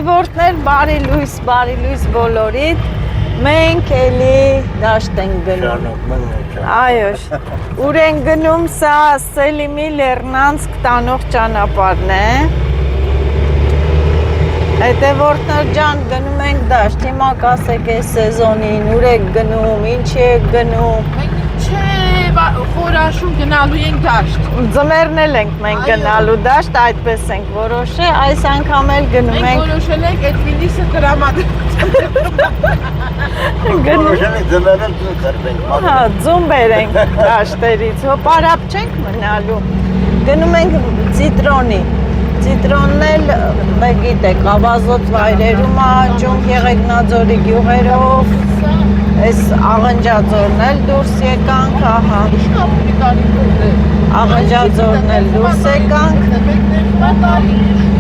Որդներ բարի լույս բոլորիդ, մենք էլի դաշտ ենք գնում, այո, ուր ենք գնում, սա Սելիմի Լեռնանցք տանող ճանապարհն է, հետևորդներ ջան գնում ենք դաշտ, հիմա կասեք այս սեզոնին, ուր եք գնում, ինչի եք գնում, խորաշուն գնալու ենք դաշտ։ Ձմեռն էլ ենք մենք գնալու դաշտ, այդպես ենք որոշել, այս անգամ էլ գնում ենք։ Մենք որոշել ենք այդ վինիսը տրամադրել։ Որոշել ենք ձմեռն ձուն կրվենք։ Հա, ձուն բերենք դաշտերից, հոպարապ չենք մնալու։ Գնում ենք Ցիտրոնի։ Ցիտրոնն էլ, մեկ գիտեք, ավազոտ վայրերում աճում, Եղեգնաձորի գյուղերով։ Այս Աղնջաձորն էլ դուրս եկանք, ահա։ Աղնջաձորն էլ դուրս եկանք։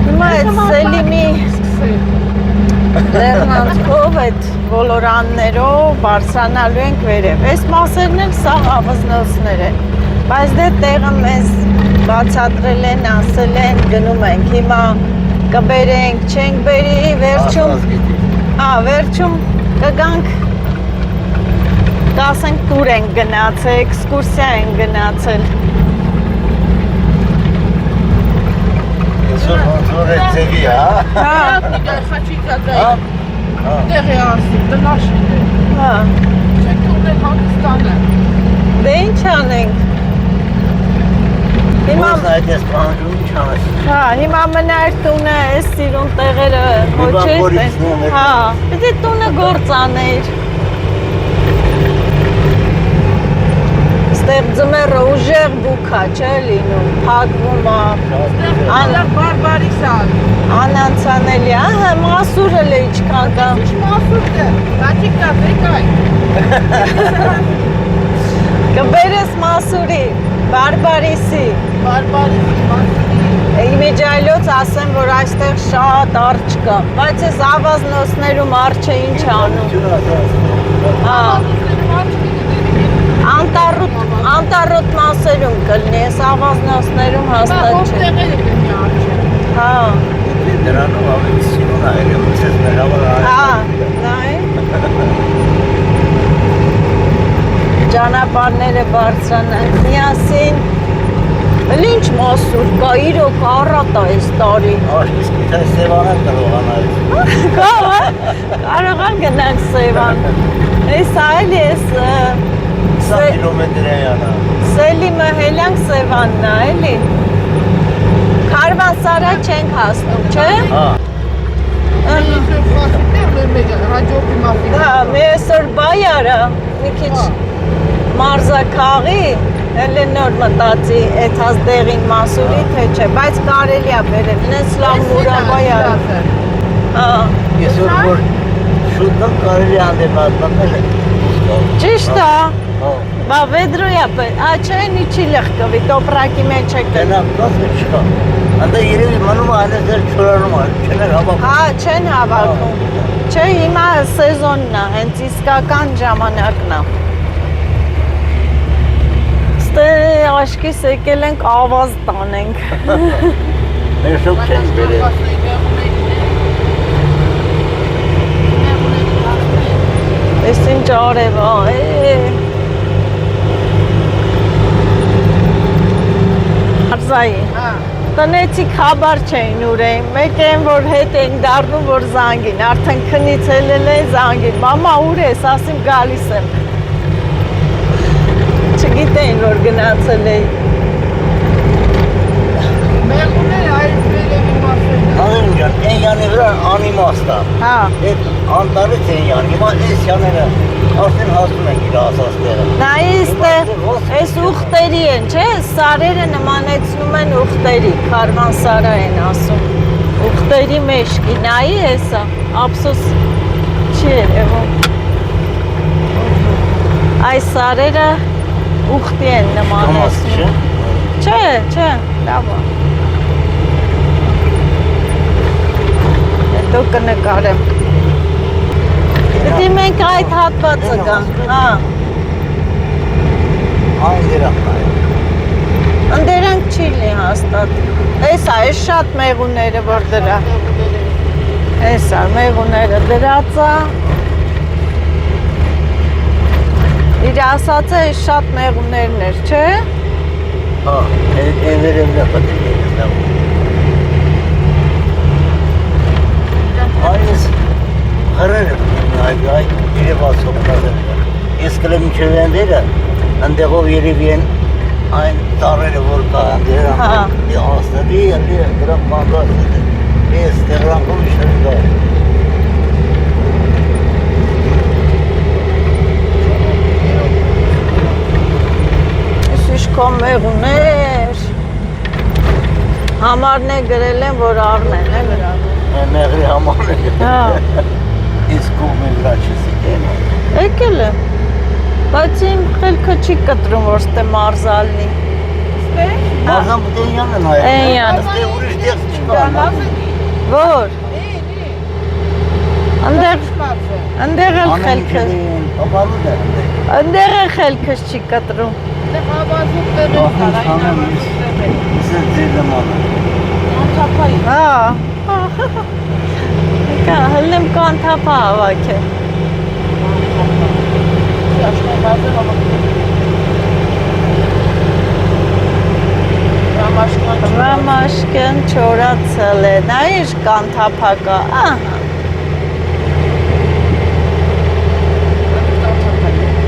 Հիմա այդ Սելիմի Լեռնանցքով, այդ ոլորաններով բարձրանալու ենք վերև։ Այս մասերն էլ սաղ ավազնոցներ են։ Բայց դե տեղը մեզ բացատրել են, ասել են, գնում ենք։ Հիմա կբերենք, չենք բերի, վերջում կգանք կասենք տուր ենք գնացել, էքսկուրսիա ենք գնացել։ Այսօր ոնց է ծևի, հա։ Տեղի ասում, տնաշին է։ Հա։ Չենք ունել Հակստանը։ Դե ինչ անենք։ Հիմա այս պահանջում ինչ անես։ հա, հիմա մնար տունը, այս սիրուն տեղերը հոչես են։ Հա, պիտի տունը գործ աներ։ Ստեղ ձմեռը ուժեղ բուքա չէ լինում, փակվում է, անանցանելի, ահա մասուրը լե իչքան կա։ Ինչ մասուր դե, բաչիկ կա, վեկայ։ Կբերես մասուրի, բարբարիսի։ Բարբարիսի, մասուրի։ Իմիջայլոց ասեմ, որ այստեղ շատ արջ կա, բայց այս ավազնոցներում արջը ինչ անում։ Հա։ Անտառոտ մասերում կլինի, այս ավազնոցներում հաստատ չէ։ Հա։ Դրանով ավելի սիրուն է, ելույթս մեղավոր է։ Հա, նայ։ Ճանապարհները բարձրանանք միասին։ Ինչ մասուր կա, իրոք առատ է այս տարի։ Իսկ թե Սևանը կարողանալ։ Կարողան գնանք Սևան։ Այս այլ էս 20 կիլոմետր է յանա։ Սելիմը հելանք Սևանն է, էլի։ Քարվանսարա չենք հասնում, չէ։ Հա։ Հա, մի այսօր բայարա, մի քիչ մարզաքաղի, հələ նոր մտածի այդ հազդեղին մասուրի, թե չէ, բայց կարելի է բերել, նես լավ մուրավայարա։ Հա։ Այսօր որ շուտով կարելի հանդեպ մտնել է։ Ճիշտ է։ Բա վեդրոյա, չէ, ինչի լեղկվի, տոպրակի մեջ եք։ Դենակ կասը չկա։ Անդե երևի մնում է այլես դեր չորանում է, չեն հավաքում։ Հա, չեն հավաքում։ Չէ, հիմա սեզոնն է, հենց իսկական ժամանակն է։ Ստե աշկիս եկել ենք ավազ տանենք։ Մեր շոք չեն բերել։ Ես ինչ արև է։ Արզայի։ Տնեցիք հաբար չէին ուրեն, մեկ են, որ հետ ենք դարնում, որ զանգին, արդեն քնից ելել են զանգին, մամա ուր ես, ասիմ գալիս եմ։ Չգիտեին, որ գնացել էի։ Մեղուներ այս վերևի մասերն է։ Հանրին ջան, են յանի վրա անիմաստ է։ Հա։ Այդ անտարից են յան, հիմա այս յաները արդեն հասնում են իր ասած տեղը։ Նայ այս ուղտերի են, չէ, սարերը նմանեցնում են ուղտերի, քարվանսարա են ասում։ Ուղտերի մեջքի, նայի հեսա, ափսոս չի երևում։ Այս սարերը ուղտի են նմանեցնում։ Չէ, լավ է։ Հետո կնկարեմ։ Պետք է մենք այդ հատվածը գանք, հա։ Այն դրանք է։ Ընդերանք չի լինի հաստատ։ Էս է շատ մեղուները որ դրա։ Էսա մեղուները դրած է։ Իր ասած է շատ մեղուներն էր, չէ։ Հա, էներևն է պատիգել։ Այս հրերը այ երևաց հոկտազները։ Ես կլեմ ինչև են դերը, ընդեղով երևի են այն տարերը որ կա ընդերը, ասնები, դրանք մանգած է, ես տեղրանքով իշտերի կա։ Ես իշքոն մեղուներ, համարն է գրել են, որ առնեն, է նրան։ Մեղրի համարն է գրել, ես կողմ է վրա չսիկեն։ Եկել է, բայց իմ խելքը չի կտրում, որ ստե մարզալնի։ Մարզան պտե էնյան է նայել, Էնյան։ ստե ուրիշ դեղս չկա։ Որ։ Ընդեղ էլ խելքս, ընդեղ էլ խելքս չի կտրում։ Ես է ձեր նմանը։ Հա, հլնեմ կանթապա հավաք է։ Ռամաշկեն չորացել է, նա ինչ կանթապա կա, ահա։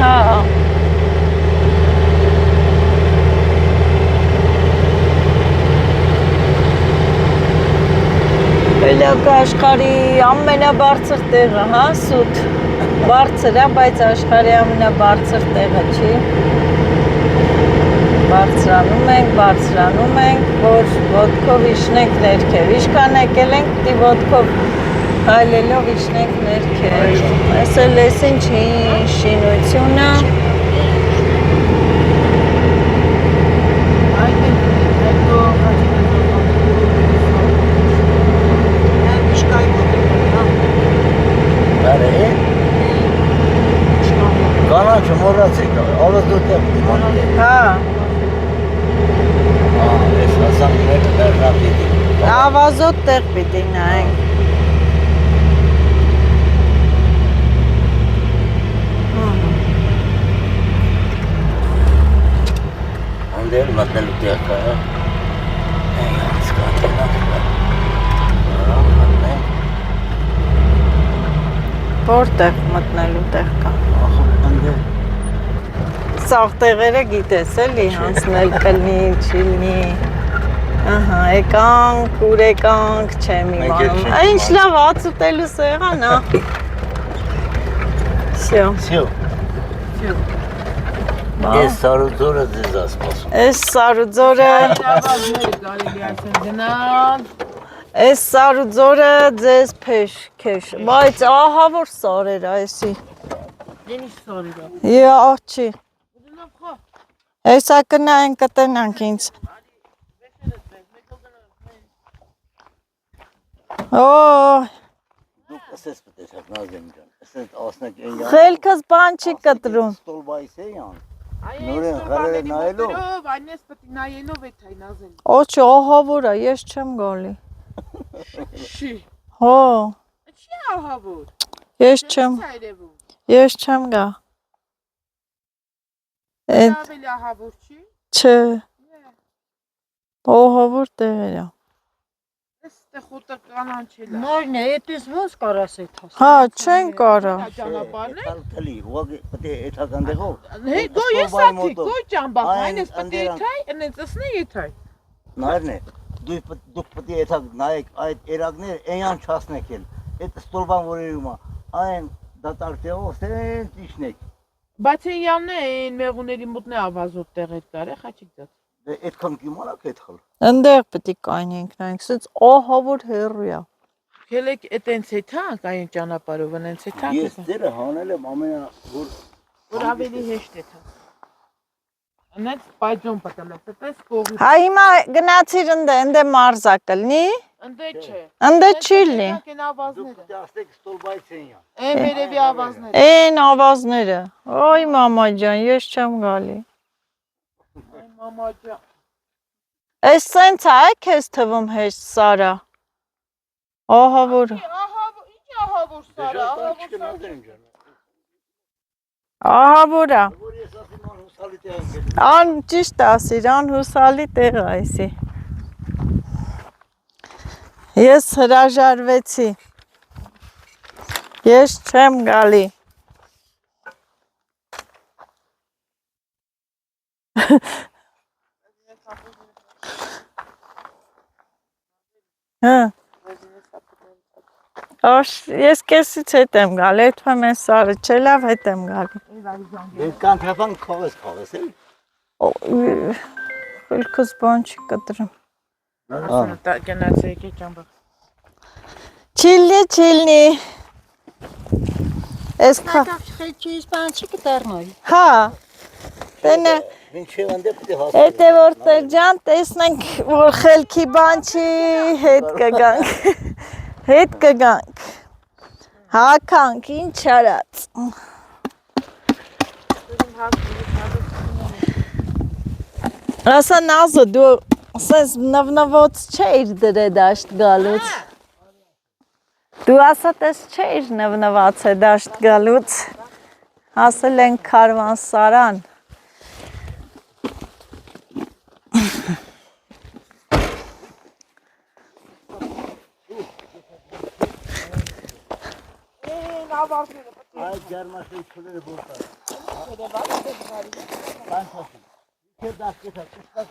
Հա։ Բելակ աշխարի ամենաբարձր տեղը, հա, սուտ, բարձր է, բայց աշխարի ամենաբարձր տեղը չի, բարձրանում ենք, որ ոտքով իշնենք ներքև, իշկան եկել ենք, պտի ոտքով հայլելով իշնենք ներքև, այս էլ ես ինչի շինությունը, Կանաչը մորացեք, ավազդոտ է պտիման։ հա, Ես հասան մեր դերնա պիտի։ ավազոտ տեղ պիտի նայենք։ Անդեր մտնելու տեղ կա, այնց կանտենակ կա։ Որտեղ մտնելու տեղ կա։ Անդեր։ Սաղ տեղերը գիտես էլի, հանցնել կլնի, չիլնի, ահա, եկանք, ուր եկանք, չեմ իմանում, ինչ լավ հաց ուտելու սեղան, ա, սյո, Ես սարուձորը ձեզ ասպասում։ ես սարուձորը, ես սարուձորը ձեզ քեշ, բայց ահա որ սարեր այսի, աղջի, հեսա կնայեն կտնանք ինձ, Դուք ասես պտեսակ նազեմ ջան, ասես ասնեք են յան։ խելքս բան չի կտրում, Ստոլբայս է յան։ Նորեն հրերը նայելով։ Այնես պտի նայելով է թայ նազել։ օչի ահա որ է, ես չեմ գալի, Շի։ հո, Չի ահավոր։ ես չեմ գա, Ավելի ահավոր չի։ չէ, ահա որ տեղեր է, Ստե խոտը կանանչել է։ Նորն է, այդպես ոնց կարաս այդ հաս։ հա չեն կարա, Ճանապարհն է։ Թալի, ուղղակի պետք է էթական դեղով։ Հե գոյ է սատի, գոյ ճամբախ, այնես պտի թայ, այնես ասնե եթայ։ Նայրն է, դուք պետք է էթակ նայեք այդ երակները էնյան չասնեք էլ։ Այդ ստոլբան որերում է, այն դատարկեղով սենց իշնեք։ Բայց յանն է այն մեղուների մուտնե ավազոտ տեղեր կար է, խաչիկ դատ։ Դե այդքան կիմանաք այդ խլ։ ընդեղ պիտի կանենք նայենք, սենց ահա որ հեռու է, Քելեք այտենց է թանք այն ճանապարհով այնց է թանք։ Ես դերը հանել եմ ամենա Որ ավելի հեշտ է թանք։ Այնց պայջոն պատել է, տես կողի։ հա հիմա գնացիր ընդե մարզա կլնի, Ընդե չէ։ ընդե չի լինի, Այն ավազները։ Դուք ասեք ստոլբայց են յան։ Այն երևի ավազները։ են ավազները, ոյ մամա ջան, ես չեմ գալի, Այն մամա ջան։ ես սենց է քեզ թվում հեշտ սարա, ահա որ, Ահա որ սարը, ահա որ սարը։ Ահա որա։ Որ ես ասում եմ հուսալի տեղ եմ գել։ Ան ճիշտ ասիր, անհուսալի տեղ է այսի։ Ես հրաժարվեցի։ Ես չեմ գալի։ Հա։ Ես կեսից հետ եմ գալ, այդպես ես սարը չէ լավ հետ եմ գալու։ Դες կանթապան քողես էլ։ Խելքս բան չի կտրում։ Գնացի եկի ճամբա։ Չիլնի։ Ես քա։ Խելքից բան չի կդառնալ։ Հա։ Տենը Մինչև ընդ պետք է հասնի։ Եթե որ տերջան տեսնենք, որ խելքի բան չի, հետ կգանք։ Հետ կգանք։ Հականք, ինչ արած։ Ասա նազը, դու սենց նվնվոց չէիր դրե դաշտ գալուց։ Դու ասա տես չէիր նվնված է դաշտ գալուց։ Ասել են քարվան սարան։ Այդ ջարմաշի չուլերը բորտա։ Չէ դասկետա, կստակ։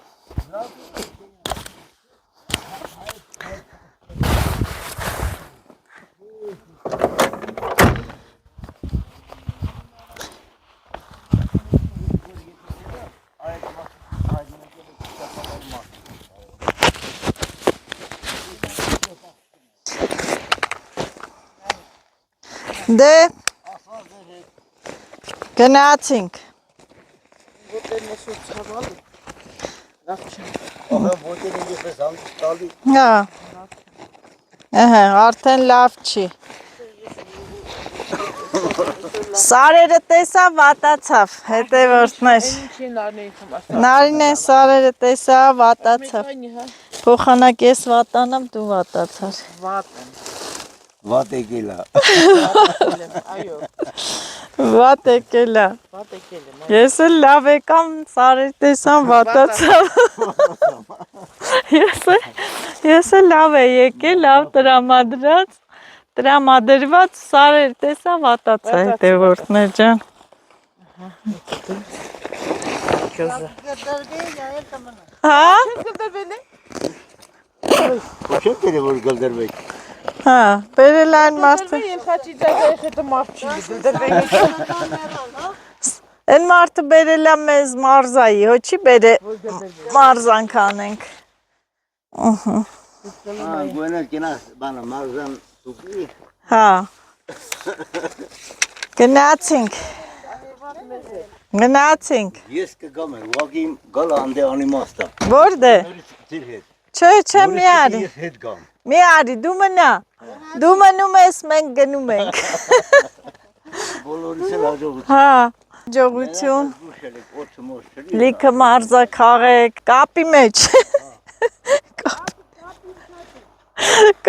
Դե գնացինք։ Ահա ոտեն ինձ անցտալի։ Հա։ Արդեն լավ չի։ Սարերը տեսա վատացավ, հետևորդներ։ Ինչի նարնեիցում ասա։ Նարինեն սարերը տեսա վատացավ։ Փոխանակ ես վատանամ, դու վատացար։ Վատ եմ։ Վատ եկելա։ Այո, Վատ եկելա։ վատ եկել եմ։ Ես էլ լավ եկամ, սարեր տեսամ վատացավ։ Ես էլ լավ է եկել, լավ տրամադրված սարեր տեսա վատացա հետևորդներ ջան։ Հա։ Ոչ թե որ գլդրվեք։ Հա, բերել այն մարդը։ Ելքաչի ձագայի հետը մարդ չի դրվենք։ Այն մարդը բերել է մեզ մարզայի, հո չի բերե մարզանք անենք։ Գոնե կինաս բանը մարզան սուպի։ Հա։ Գնացինք։ Ես կգամ եմ, ուղղակի գալ անդե անիմաստա։ Որտե։ Ձեր հետ։ Չէ, մի արի։ Ես հետ գամ։ Մի արի, դու մնա։ Դու մնում ես, մենք գնում ենք։ Բոլորիս էլ հաջողություն։ Հա, հաջողություն։ Լիքը մարզա քաղեք, կապի մեջ։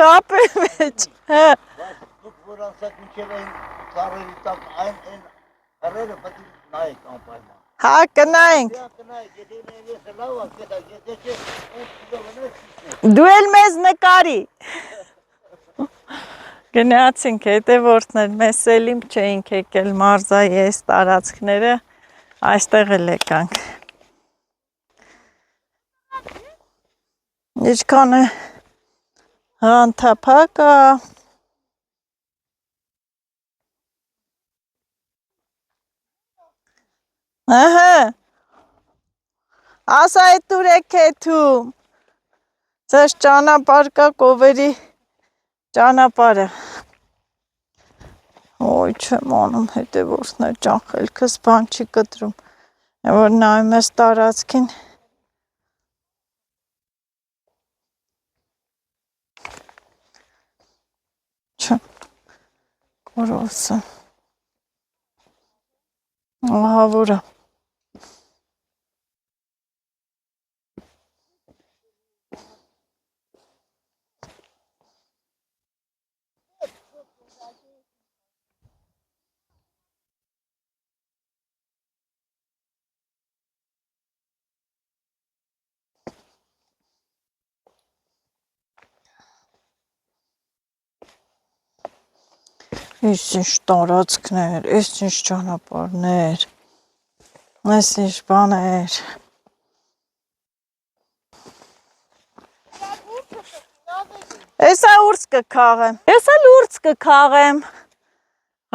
Կապի մեջ։ Հա։ Դուք որ անցած մինչև այն ծառերի տակ այն հրերը պետք է նայեք անպայման։ Հա, կնայենք։ Կնայեք, եթե ես լավ ակետա, եթե չէ, Դու էլ մեզ նկարի։ Գնացինք հետևորդներ, մեզ էլ իմ չէինք եկել մարզայի այս տարածքները, այստեղ էլ եկանք։ Ինչքան է հանդապակա։ Ահա։ Ասա է տուրեք եթում։ Ձեզ ճանապարհ կա կովերի ճանապարհը։ Ոյ չեմ անում հետևորդներ ջան, խելքս բան չի կտրում։ Որ նայում ես տարածքին։ Չեմ կորոսը։ Ահա որը։ Ես ինչ տարածքներ, ես ինչ ճանապարհներ, ես ինչ բաներ։ Եսա ուրց կքաղեմ, ես էլ ուրց կքաղեմ,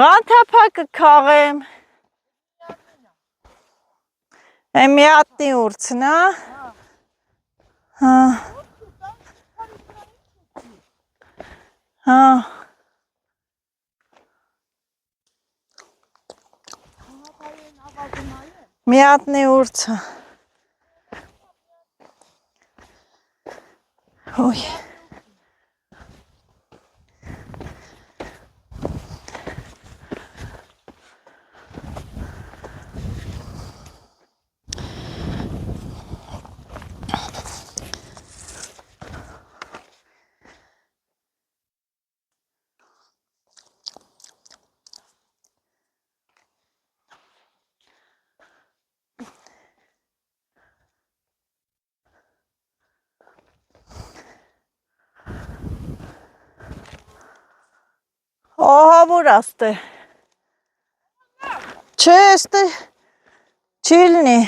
ղանթապա կքաղեմ, մի հատնի ուրցն ա, հա, մի հատնի ուրցը, ոյ, ահա որ աստե, չէ, աստե չի լինի,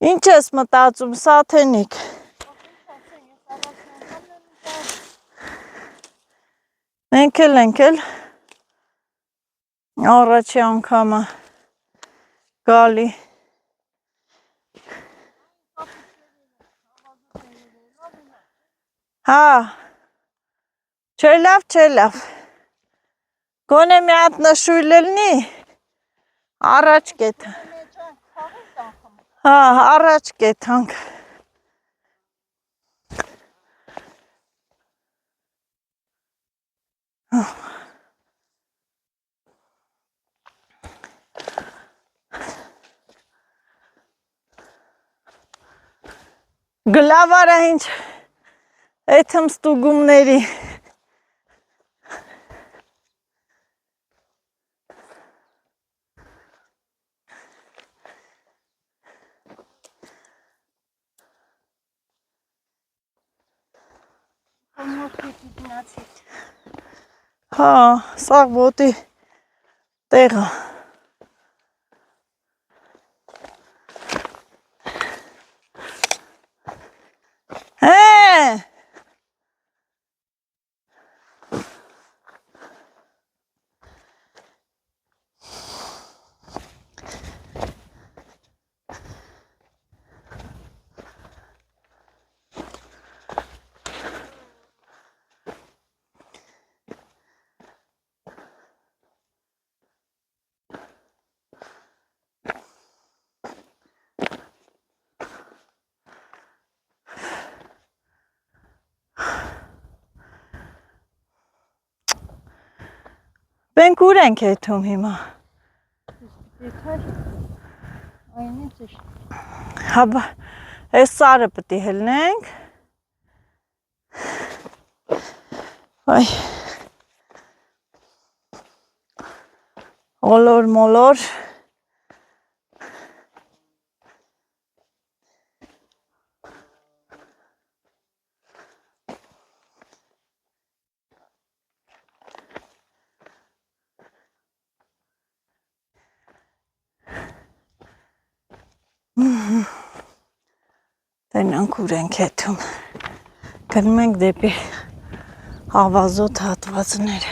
ինչ ես մտածում, Սաթենիկ, մենք էլ առաջի անգամը գալի, հա, չէ լավ, գոնե մի հատ նշույլ լինի, առաջ կետ, հա, առաջ կեթանք, գլավարա ինչ, էթմ ստուգումների, հա, սաղ ոտի տեղը, Մենք ուր ենք եթում հիմա, հաբա, ես սարը պտի հելնենք, այ, ոլոր մոլոր, Տենանք ուր ենք եթում, գնում ենք դեպի ավազոտ հատվածներ,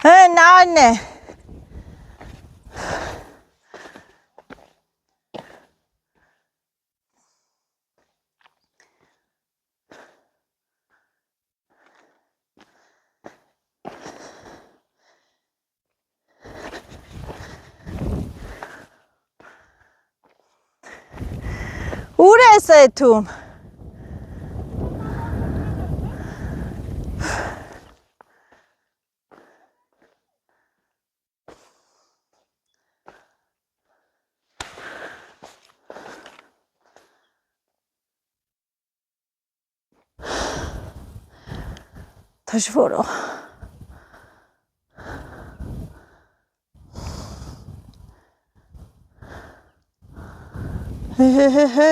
հեն այն է, ուր ես եթում, դժվոր է, Հեհեհե։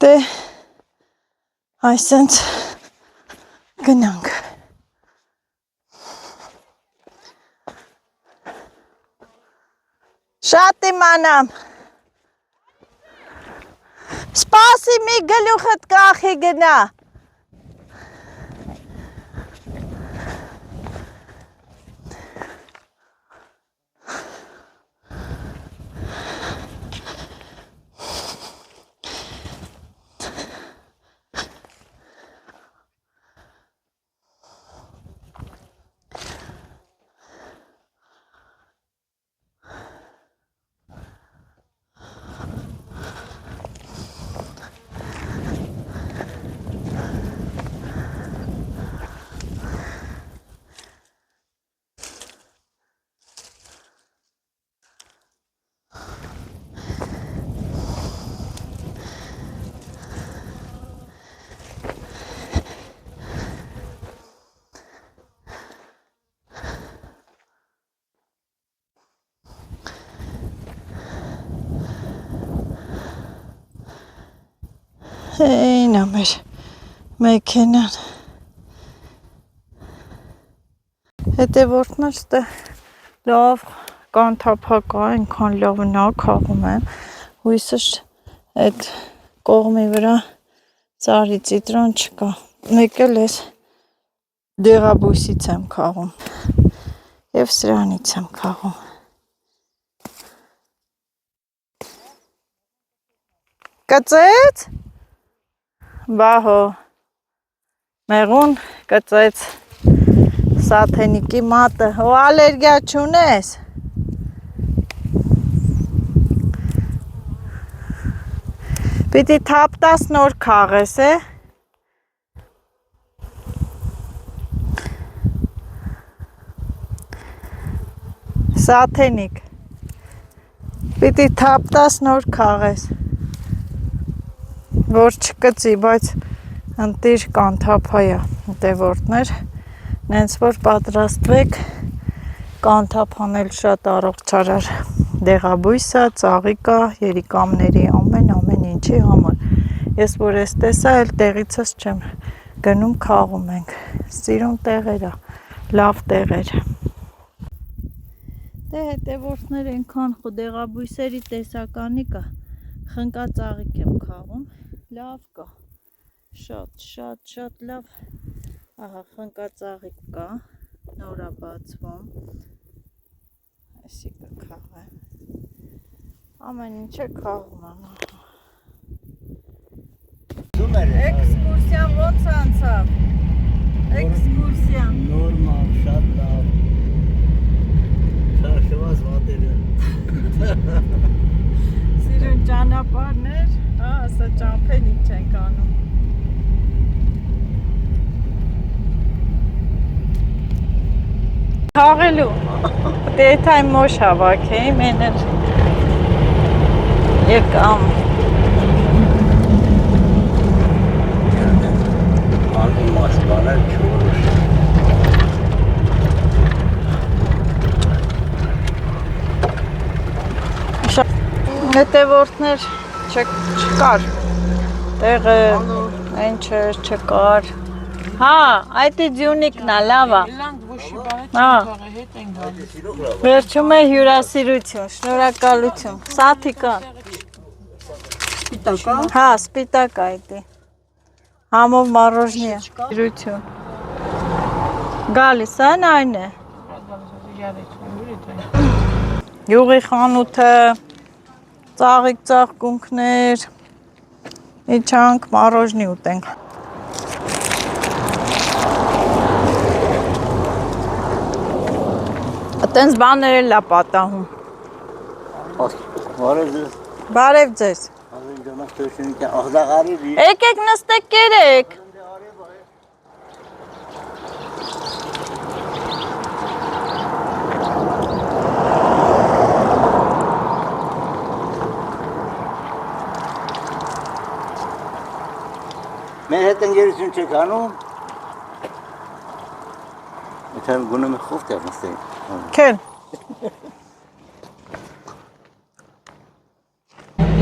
Դե այսենց գնանք։ Շատ իմանամ։ Սպասի մի գլուխդ կախի գնա։ Էն ամեր մեքենան։ Հետևորդներ ստե լավ կանթափակա, այնքան լավ նա քաղում եմ, հույսս այդ կողմի վրա ծարի ծիտրոն չկա, մեկ էլ ես դեղաբույսից եմ քաղում և սրանից եմ քաղում։ Կծեց, բահո, մեղուն կծեց սաթենիկի մատը, հո ալերգիա չունես։ Պիտի թապտաս նոր քաղես է։ Սաթենիկ, պիտի թապտաս նոր քաղես, որ չկծի, բայց ընտիր կանթափայա, հետևորդներ, նենց որ պատրաստվեք, կանթափանել շատ առողջարար դեղաբույսը, ծաղիկը, երիկամների ամեն ինչի համար։ Ես որ ես տեսա, էլ տեղիցս չեմ գնում քաղում ենք, սիրուն տեղերա, լավ տեղեր։ Դե հետևորդներ ենքան դեղաբույսերի տեսականի կա, խնկածաղիկ եմ քաղում, լավ կա, շատ լավ, ահա խնկածաղիկ կա, նորա բացվում, այսի կքաղեմ, ամեն ինչ է քաղում եմ, Էքսկուրսիան ոնց անցավ, էքսկուրսիան, Նորմալ, շատ լավ, շարշված վատերը, սիրուն ճանապարհներ, ասա ճամփեն ինչ ենք անում։ Քաղելու, դեթայ մոշ հավաքեի, մեն էլ եկամ։ անի մասկաներ չորոշ։ Հետևորդներ չկար, տեղը ինչ չկար, հա, այդ է ձյունիկն է, լավա, Լանք ոչի բարը հա, չընթաղը հետ են գալիս։ վերջում է հյուրասիրություն, շնորհակալություն, սաթիկան, հա, սպիտակ այդի, համով մարոժնի է, հյուրություն, գալիս են այն է, յուղի խանութը, ծաղիկ ծաղկունքներ, իջանք մարոժնի ուտենք։ Տենց բաներ էլ է պատահում։ Բարև ձեզ։ Եկեք նստեք կերեք։ այդ ընկերություն չեք անում։ Եթե գնում է խոֆտ է նստել։ Քեն։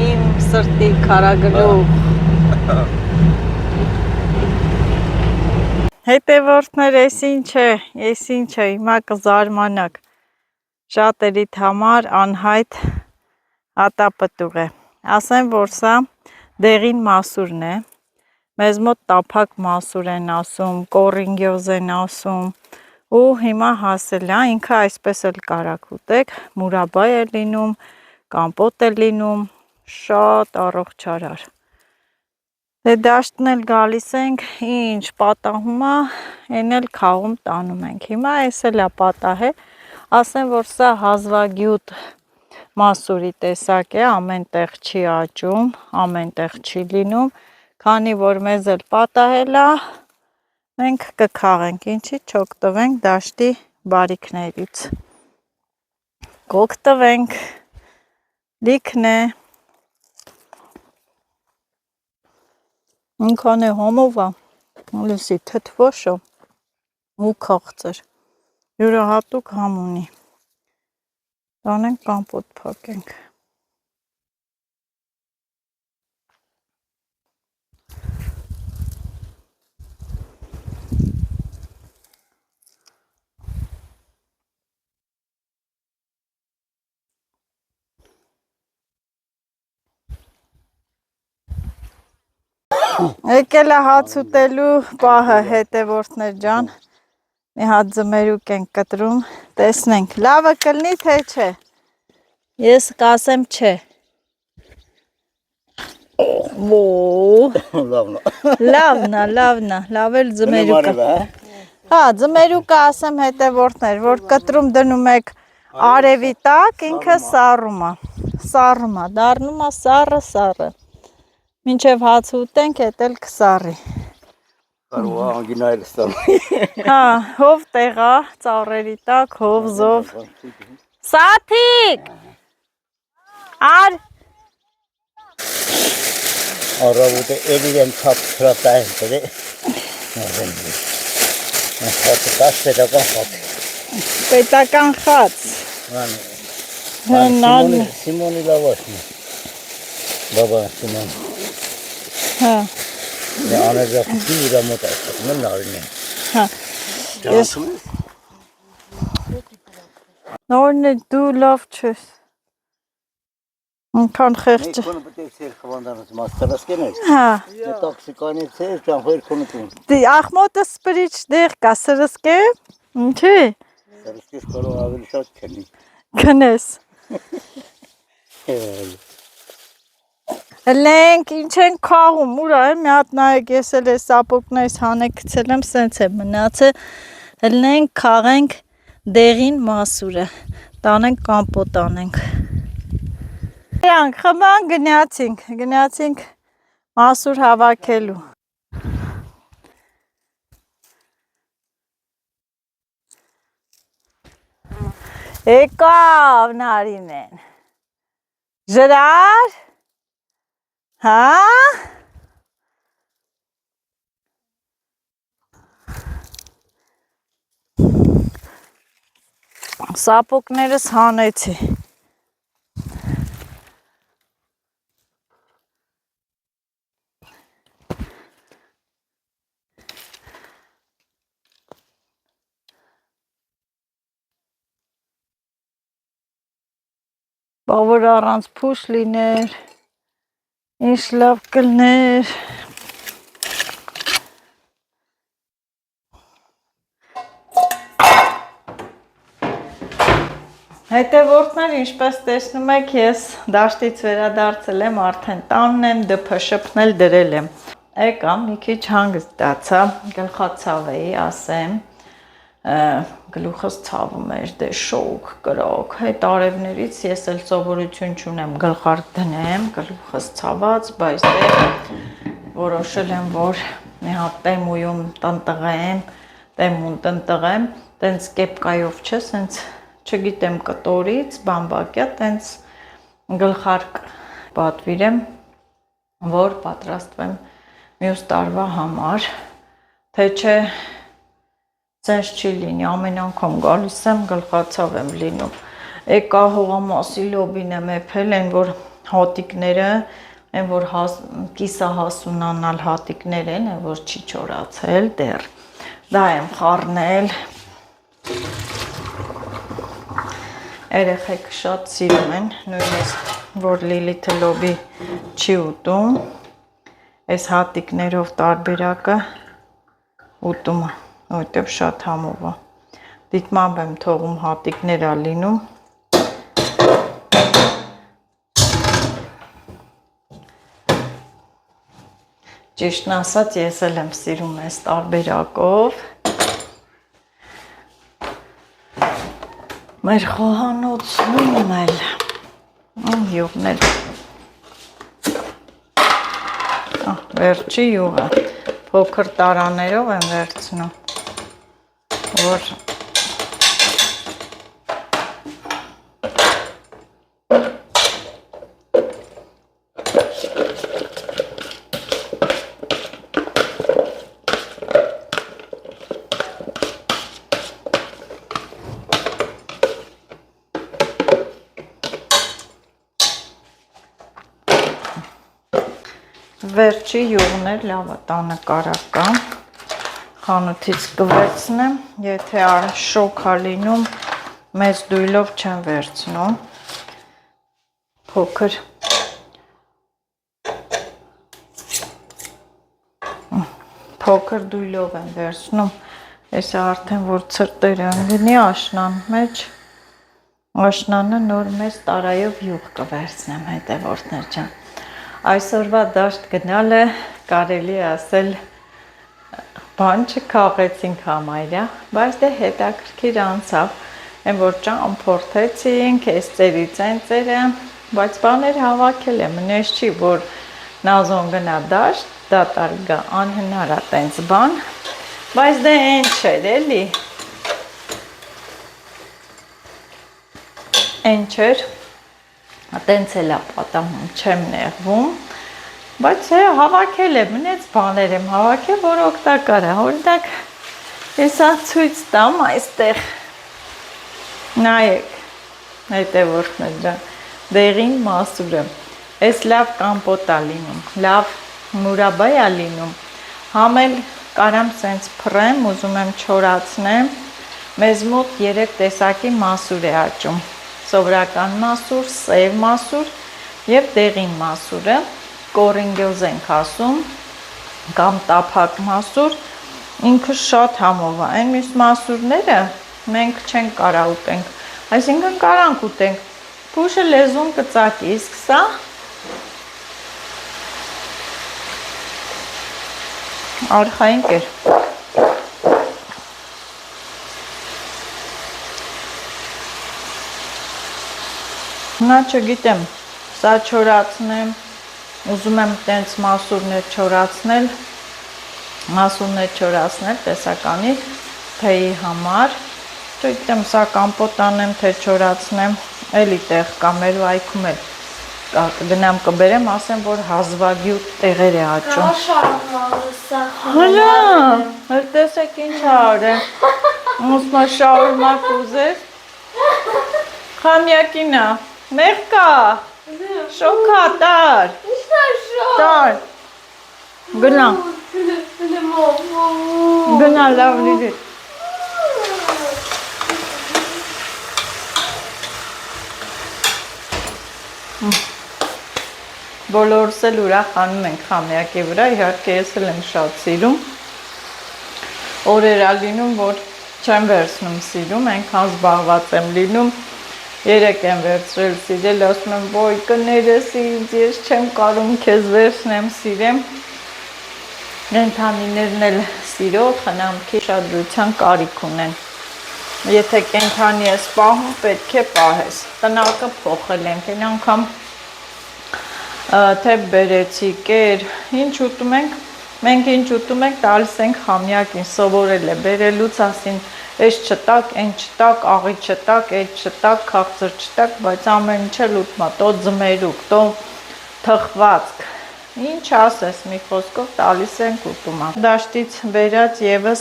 Իմ սրտի քարագլուխ։ Հետևորդներ, ես ինչ է, հիմա կզարմանաք։ Շատերիդ համար անհայտ հատապտուղ է։ Ասեմ, որ սա դեղին մասուրն է։ Մեզ մոտ տափակ մասուր են ասում, կորինգյոզ են ասում, ու հիմա հասել է, ինքը այսպես էլ կարաք ուտեք, մուրաբա է լինում, կամպոտ է լինում, շատ առողջարար։ Դե դաշտն էլ գալիս ենք, ինչ պատահում է, այն էլ քաղում տանում ենք։ Հիմա այս էլ է պատահե, ասեմ, որ սա հազվագյուտ մասուրի տեսակ է, ամեն տեղ չի աճում, ամեն տեղ չի լինում, քանի որ մեզ էլ պատահել է, մենք կքաղենք, ինչի չօգտվենք դաշտի բարիքներից։ Կօգտվենք, լիքն է։ Ինքան է հոմով է, լսի թթվոշը ու քաղցր, յուրահատուկ համ ունի, տանենք կամպոտ փակենք։ Եկել է հաց ուտելու պահը, հետևորդներ ջան, մի հատ ձմերուկ ենք կտրում, տեսնենք, լավը կլնի թե չէ, ես կասեմ չէ, լավն է, լավ էլ ձմերուկը, հա, ձմերուկը ասեմ հետևորդներ, որ կտրում դնում եք արևի տակ, ինքը սառում է, դառնում է սառը, մինչև հաց ուտենք, էդ էլ կսառի։ Կարող է անգինայել ստանում։ Հա, հով տեղա, ծառերի տակ, հով, զով։ Սաթիկ! Ար! Առավոտը էլ իրեն թափ թրապտա են տրե։ Հատը կաշ պետական խատ։ Պետական խաց։ Սիմոնի լավաշն է։ Բաբա Սիմոն։ Հա։ Աներզախություն իրա մոտ այստեղ մեն նարին են։ Հա։ Ես նորն է դու լավ չես։ Ինքան խեղճ։ Մեկ կոնը պետք սեր խվանդանոց մաստարասկեն էր։ Հա։ Տոքսիկանից էր, ճան խոյր կոնը կուն։ Դի ախմոտը սպրիչ դեղ կա սրսկե, ինչի։ Սրսկես կարող ավելի շատ կնի։ Կնես։ Լենք, ինչ են քաղում, ուրա է, մի հատ նայեք, ես էլ է սապոկնայս հանեք կցել եմ, սենց է մնացը, լենք, քաղենք դեղին մասուրը, տանենք կամպոտ անենք։ Խման գնացինք մասուր հավաքելու։ Եկավ նարինեն, ժրար, հա, սապոկներս հանեցի, բավոր առանց փուշ լիներ, ինչ լավ կլներ, հետևորդներ, ինչպես տեսնում եք, ես դաշտից վերադարձել եմ, արդեն տանն եմ, դփը շփնել դրել եմ, եկամ, մի քիչ հանգստացա, գլխացավ էի, ասեմ, գլուխս ցավում էր, դե շոկ, կրոկ, հետ արևներից ես էլ սովորություն չունեմ գլխարկ դնեմ, գլուխս ցաված, բայց դե որոշել եմ, որ մի հատ տեմույում տնտղեմ, տեմուն տնտղեմ, տենց կեպկայով չէ, սենց չգիտեմ կտորից, բամբակյա, տենց գլխարկ պատվիրեմ, որ պատրաստվեմ մյուս տարվա համար, թե չէ սենց չի լինի, ամեն անգամ գալիս եմ, գլխացավ եմ լինում։ Եկա հողամասի լոբին եմ եփել, են որ հատիկները, են որ կիսահասունանալ հատիկներ են, որ չի չորացել դեռ։ Դա եմ խառնել։ Երեխեքը շատ սիրում են, նույնիսկ որ Լիլիթը լոբի չի ուտում, այս հատիկներով տարբերակը ուտում է, որտեղ շատ համով է։ Դիտմամբ եմ թողում հատիկներ ա լինում։ Ճիշտն ասած, ես էլ եմ սիրում այս տարբերակով։ Մեր խոհանոցում էլ յուղներ, վերջի յուղը, փոքր տարաներով եմ վերցնում, որ վերջի յուղն էր, լավ է տանը կարակա, խանութից կվերցնեմ, եթե շոք է լինում, մեծ դույլով չեմ վերցնում, փոքր դույլով եմ վերցնում, ես արդեն որ ցրտերը ընգնի աշնան մեջ, աշնանը նոր մեծ տարայով յուղ կվերցնեմ հետևորդներ ջան։ Այսօրվա դաշտ գնալը կարելի ասել բան չքաղեցինք համարյա, բայց դե հետաքրքիր անցավ, են որ ճամփորդեցինք, այս ծերից այն ծերը, բայց բաներ հավաքել եմ, նես չի, որ Նազոն գնա դաշտ, դատար գա անհնար է տենց բան, բայց դե այն չէր էլի, այն չէր, տենց էլ է պատահում, չեմ նեղվում, բայց հավաքել եմ, նենց բաներ եմ հավաքել, որ օգտակար է, օրինակ ես ցույց տամ այստեղ, նայեք, հետևորդներ ջան, դեղին մասուրը, այս լավ կամպոտ է լինում, լավ մուրաբա է լինում, համ էլ կարամ սենց փռեմ, ուզում եմ չորացնեմ, մեզ մոտ 3 տեսակի մասուր է աճում, սովորական մասուր, սև մասուր և դեղին մասուրը, կորինգյոզ ենք ասում, կամ տափակ մասուր, ինքը շատ համով է, այն մյուս մասուրները մենք չենք կարա ուտենք, այսինքն կարանք ուտենք, փուշը լեզուն կծակի, իսկ սա արխային կեր։ Նա չգիտեմ, սա չորացնեմ, ուզում եմ տենց մասուրներ չորացնել տեսականի թեյի համար, չգիտեմ, սա կամպոտ անեմ, թե չորացնեմ, էլի տեղ կա, մեր վայքում էլ կգնամ կբերեմ, ասեմ, որ հազվագյուտ տեղեր է աճում։ Հլա, հր տեսեք ինչ արեմ, ուսմա շաուրմակ ուզես, խամյակինա, մեղ կա, շոքա, տար, տար, գնա, լավ լիդի։ Բոլորս էլ ուրախանում ենք խամյակի վրա, իհարկե ես էլ եմ շատ սիրում, օրեր ա լինում, որ չեմ վերցնում սիրում, այնքան զբաղված եմ լինում, երեկ եմ վերցրել սիրել, ասում եմ, ոյ կներես ինձ, ես չեմ կարում քեզ վերցնեմ սիրեմ, կենդանիներն էլ սիրով, խնամքի շատ դրության կարիք ունեն, եթե կենդանի ես պահում, պետք է պահես, տնակը փոխել ենք, այն անգամ թե բերեցի, կեր, ինչ ուտում ենք, մենք ինչ ուտում ենք, տալիս ենք խամյակին, սովորել է, բերելուց ասին, այս չտակ, այն չտակ, աղի չտակ, այդ չտակ, քաղցր չտակ, բայց ամեն ինչ էլ ուտմա, տո ձմերուկ, տո թխվածք, Ինչ ասես, մի խոսքով տալիս են կուտում։ Դաշտից վերած եւս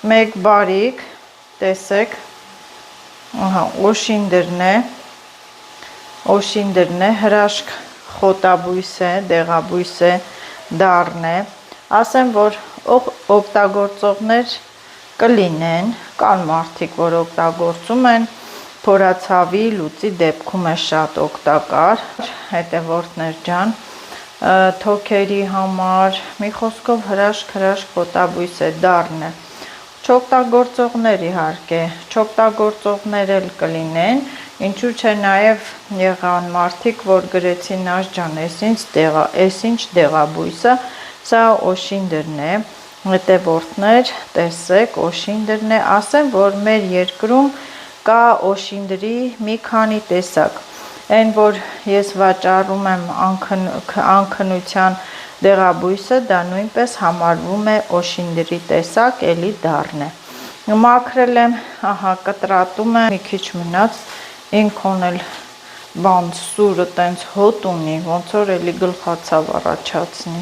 մեկ բարիք, տեսեք, ահա, օշինդրն է, հրաշք խոտաբույս է, դեղաբույս է, դառն է, ասեմ, որ օգտագործողներ կլինեն, կան մարդիկ, որ օգտագործում են, փորացավի լուծի դեպքում է շատ օգտակար, հետևորդներ ջան, թոքերի համար, մի խոսքով հրաշք խոտաբույս է, դառն է, չօգտագործողներ իհարկե, չօգտագործողներ էլ կլինեն, ինչու՞ չէ նաև եղան մարդիկ, որ գրեցին Նաշ ջան, էս ինչ դեղաբույսը, սա օշինդրն է, հետևորդներ, տեսեք, օշինդրն է, ասեմ, որ մեր երկրում կա օշինդրի մի քանի տեսակ, այն, որ ես վաճառում եմ անքնության դեղաբույսը, դա նույնպես համարվում է օշինդրի տեսակ, էլի դառն է, մաքրել եմ, ահա, կտրատում եմ, մի քիչ մնաց, ինքն էլ բան սուրը տենց հոտ ունի, ոնց որ էլի գլխացավ առաջացնի։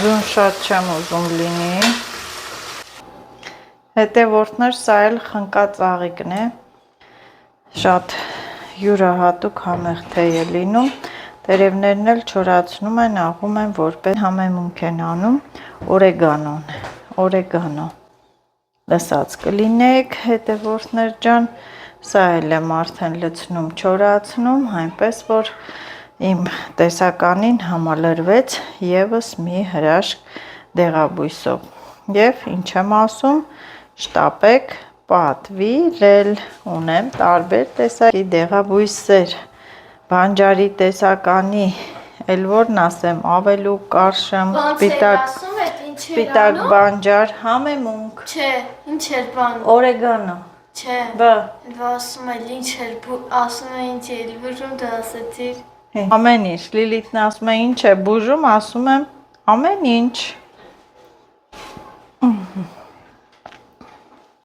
Ձուն շատ չեմ ուզում լինի։ Հետևորդներ, սա էլ խնկած աղիքն է, շատ յուրահատուկ համեղ թեյ է լինում, տերևներն էլ չորացնում են, աղում են, որպես համեմունք են անում, օրեգանո, լսած կլինեք, հետևորդներ ջան, սա էլ եմ արդեն լցնում, չորացնում, այնպես, որ իմ տեսականին համալրվեց եւս մի հրաշք դեղաբույսով եւ ինչ եմ ասում, շտապեք պատվիրել, ունեմ տարբեր տեսակի դեղաբույսեր, բանջարի տեսականի, էլ որն ասեմ, ավելու կարշեմ, սպիտակ բանջար, համեմունք, չէ, ինչ էր բան, օրեգանո, չէ, բա, ասում էլ ինչ էր, ասում է ինչ էր, բուժում դու ասեցիր, ամեն ինչ, Լիլիթն ասում է ինչ է բուժում, ասում եմ ամեն ինչ,